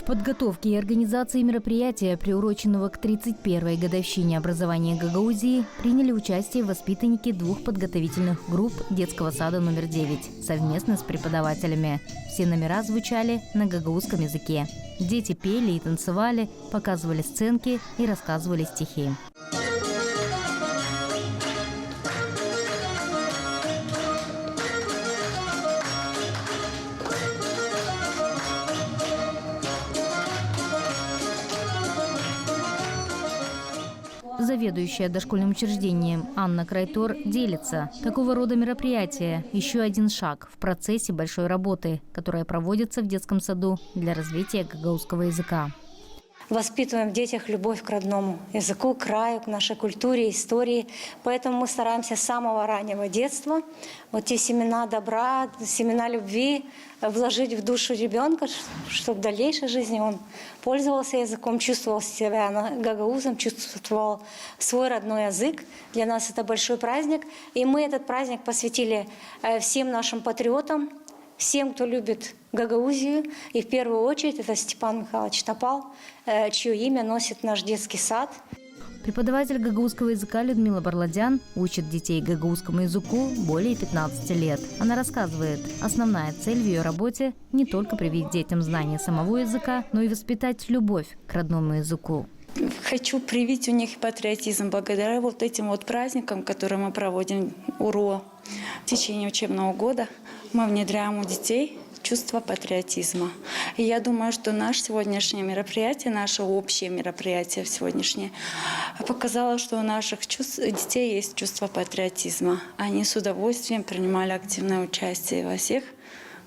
подготовке и организации мероприятия, приуроченного к 31-й годовщине образования Гагаузии, приняли участие воспитанники двух подготовительных групп детского сада номер 9 совместно с преподавателями. Все номера звучали на гагаузском языке. Дети пели и танцевали, показывали сценки и рассказывали стихи. Заведующая дошкольным учреждением Анна Крайтор делится. Такого рода мероприятия – еще один шаг в процессе большой работы, которая проводится в детском саду для развития гагаузского языка. Воспитываем в детях любовь к родному языку, краю, к нашей культуре, истории. Поэтому мы стараемся с самого раннего детства вот те семена добра, семена любви вложить в душу ребенка, чтобы в дальнейшей жизни он пользовался языком, чувствовал себя гагаузом, чувствовал свой родной язык. Для нас это большой праздник. И мы этот праздник посвятили всем нашим патриотам, всем, кто любит Гагаузию. И в первую очередь это Степан Михайлович Топал, чье имя носит наш детский сад. Преподаватель гагаузского языка Людмила Барладян учит детей гагаузскому языку более 15 лет. Она рассказывает, основная цель в ее работе – не только привить детям знания самого языка, но и воспитать любовь к родному языку. Хочу привить у них патриотизм благодаря вот этим вот праздникам, которые мы проводим УРО. В течение учебного года мы внедряем у детей чувство патриотизма. И я думаю, что наше сегодняшнее мероприятие, наше общее мероприятие сегодняшнее, показало, что у наших детей есть чувство патриотизма. Они с удовольствием принимали активное участие во всех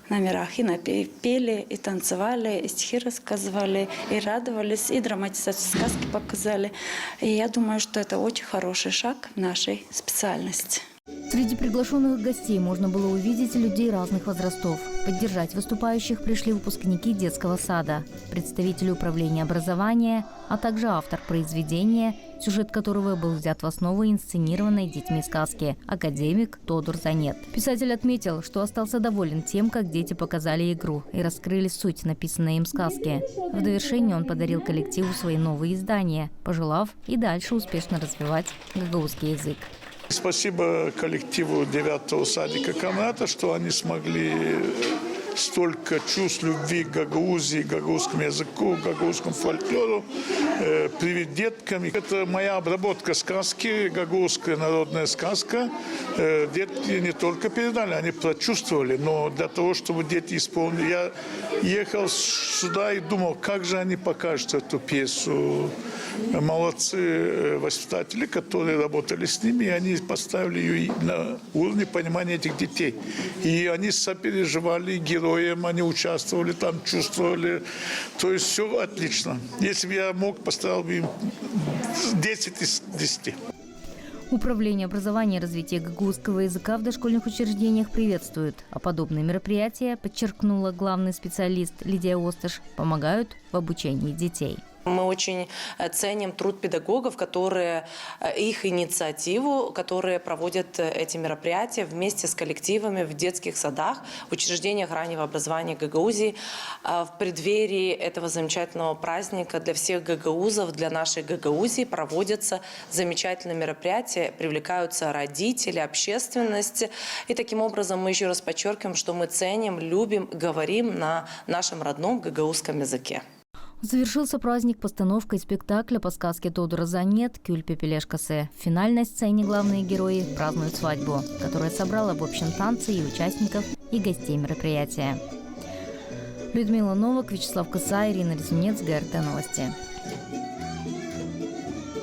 номерах. И пели, и танцевали, и стихи рассказывали, и радовались, и драматизацию сказки показали. И я думаю, что это очень хороший шаг в нашей специальности. Среди приглашенных гостей можно было увидеть людей разных возрастов. Поддержать выступающих пришли выпускники детского сада, представители управления образования, а также автор произведения, сюжет которого был взят в основу инсценированной детьми сказки «Академик Тодор Занет». Писатель отметил, что остался доволен тем, как дети показали игру и раскрыли суть написанной им сказки. В довершение он подарил коллективу свои новые издания, пожелав и дальше успешно развивать гагаузский язык. Спасибо коллективу 9-го садика Камрата, что они смогли столько чувств любви к Гагаузии, гагаузскому языку, гагаузскому фольклору привить деткам. Это моя обработка сказки, гагаузская народная сказка. Детки не только передали, они прочувствовали, но для того, чтобы дети исполнили. Я ехал сюда и думал, как же они покажут эту пьесу. Молодцы воспитатели, которые работали с ними, и они поставили ее на уровне понимания этих детей. И они сопереживали героям, они участвовали там, чувствовали. То есть все отлично. Если бы я мог, поставил бы им 10 из 10. Управление образования и развития гагаузского языка в дошкольных учреждениях приветствует, а подобные мероприятия, подчеркнула главный специалист Лидия Осташ, помогают в обучении детей. Мы очень ценим труд педагогов, которые их инициативу, которые проводят эти мероприятия вместе с коллективами в детских садах, в учреждениях раннего образования Гагаузии. В преддверии этого замечательного праздника для всех гагаузов, для нашей Гагаузии проводятся замечательные мероприятия, привлекаются родители, общественность. И таким образом мы еще раз подчеркиваем, что мы ценим, любим, говорим на нашем родном гагаузском языке. Завершился праздник постановкой спектакля по сказке Тодора Занет «Кюль Пепелешкасе». В финальной сцене главные герои празднуют свадьбу, которая собрала в общем танцы и участников, и гостей мероприятия. Людмила Новак, Вячеслав Коса, Ирина Резунец, ГРТ Новости.